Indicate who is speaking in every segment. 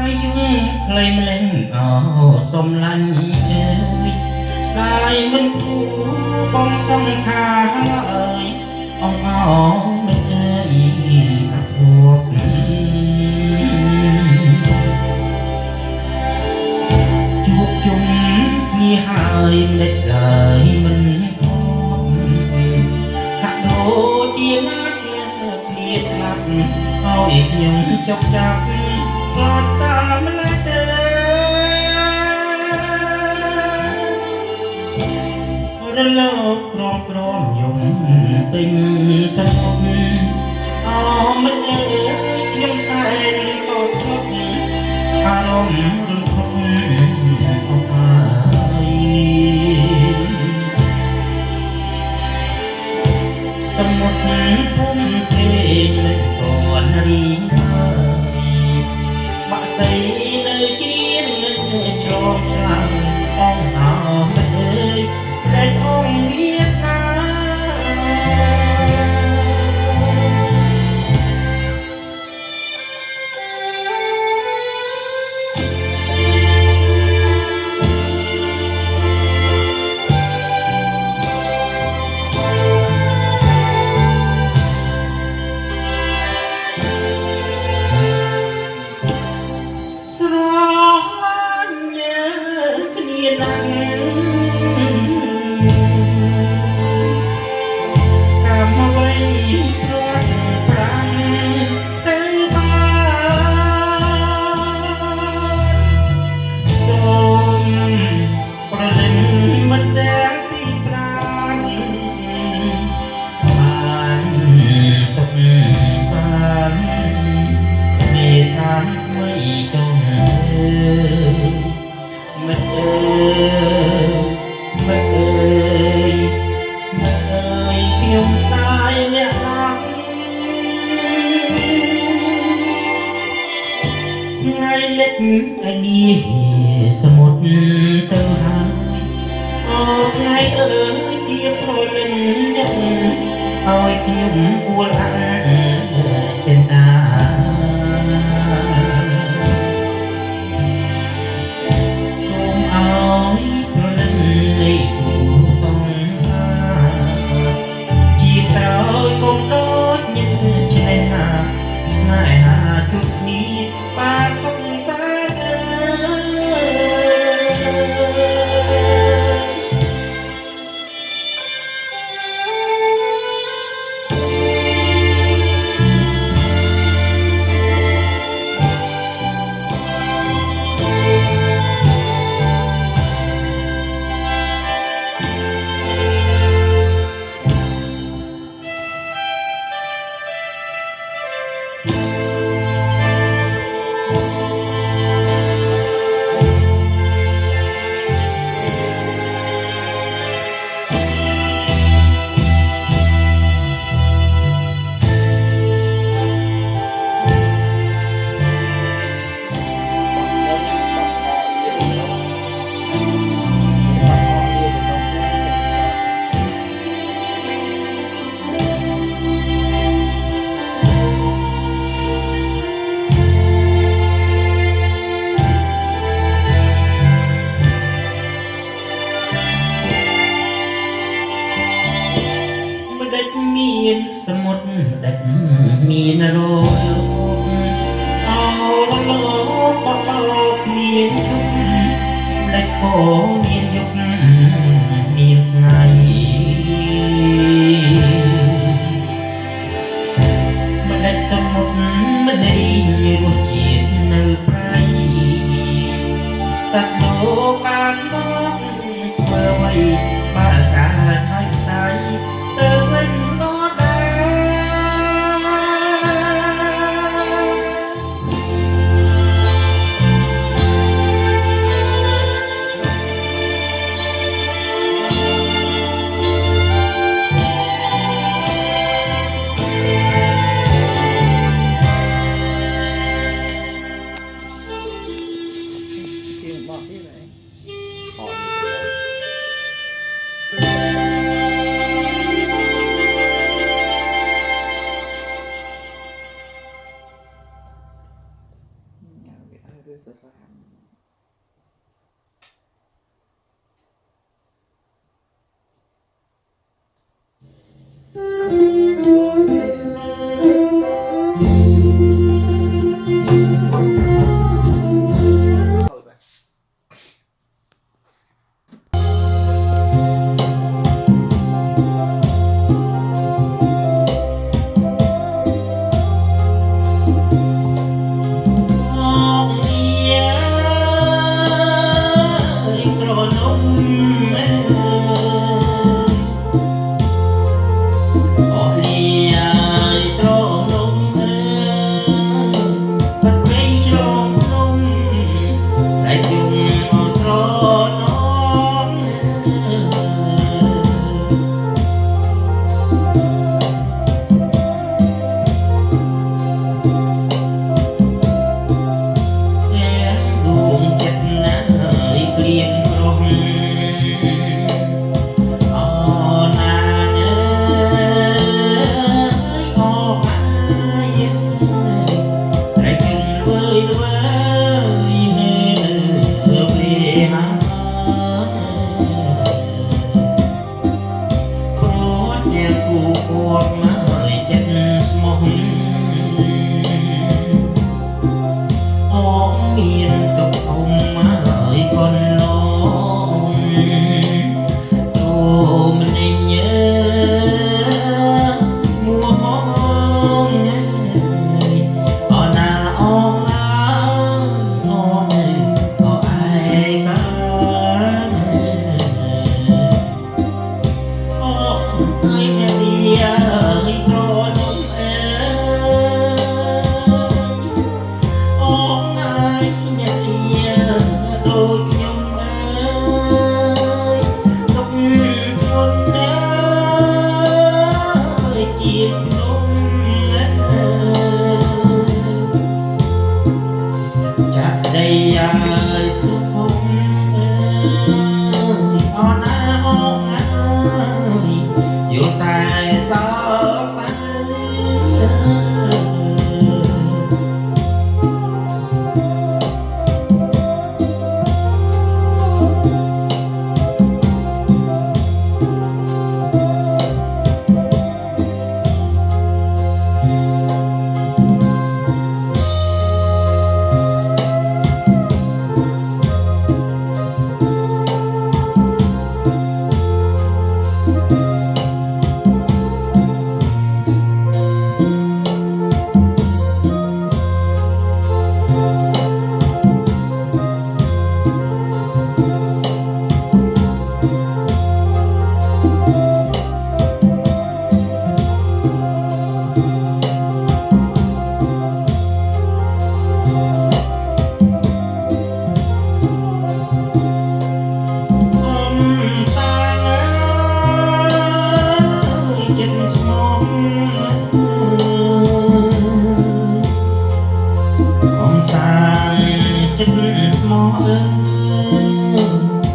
Speaker 1: យយំក្លែងម្លេងអោសំឡាញ់អើយស្ដាយមិនគួរបងសង្ខារអើយអងអោមិនអើយអភ័ព្វជួបជុំគ្នាហើយមិនឡើយមិនអមហាក់ដូចជាណាត់គ្នាស្លាប់ឲ្យខ្ញុំចុកចាប់ក៏តាមលែងទៅរលោកក្រមយំពេញសនុកអមិនអើយខ្ញុំសែនក៏ស្មុគអារម្មណ៍រំភើបអស់ហើយសមុទ្រភូមិទេមិនតន់រីបាក់សៃនៅជ្រៀងជ្រោមឆ្លាងអងអោមិនអើយព្រែកអងវាសាថ្ងៃលិចឯនេះសមុទ្រទៅហើយអូថ្ងៃអើយពីប្រលឹងអ្នកឲ្យខ្ញុំអួលអាចិនដាសូមឲ្យប្រលឹងនៃគូសង្សារជាក្រោយកុំដូចញើឆ្នេរណាស្នេហាជួបគ្នាបានសុខសាន្តមានសមុទ្រដាច់មានរលកអោលោកបបោគ្មានជុំដាច់ក៏មានយុគមានថ្ងៃមិនដាច់សមុទ្រមិនដេញរសជាតិនៅប្រៃសត្វលោកបានមកធ្វើអ្វីបើកើតហើយស្ដាយទៅវិញ
Speaker 2: សក្លា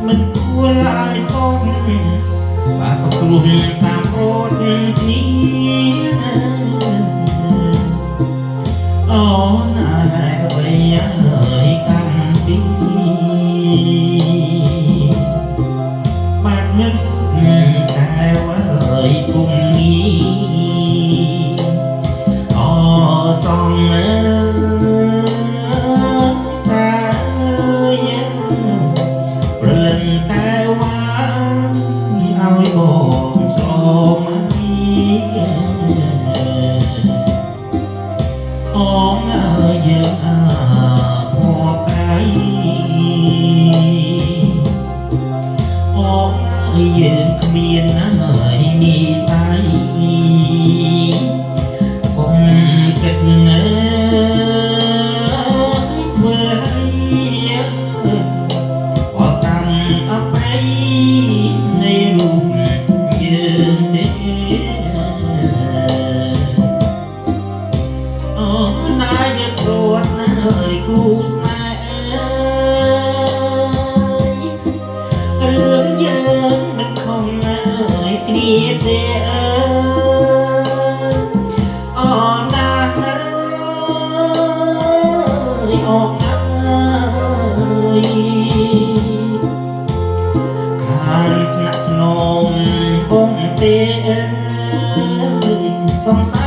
Speaker 2: មិនគួរឡើយសោះបាទប្រគ្រោះតាមរត់គ្នាអូណាស់អ្វីអើយកម្មទីបាត់នឹកតែអើយគុំនេះអូសំយើងគ្មានណាយនិស័យកុំគិតណាធ្វើឲ្យអត់តាមអប្រៃនៃរូបយើងទេអូណាយកព្រួតណាយគូស្នេហ៍រឿងយើងមិនខំណាយគ្នាទេអូណាស់អើយអូណាស់
Speaker 1: យខានថ្នាក់ធ្នមបងទេសង្សារ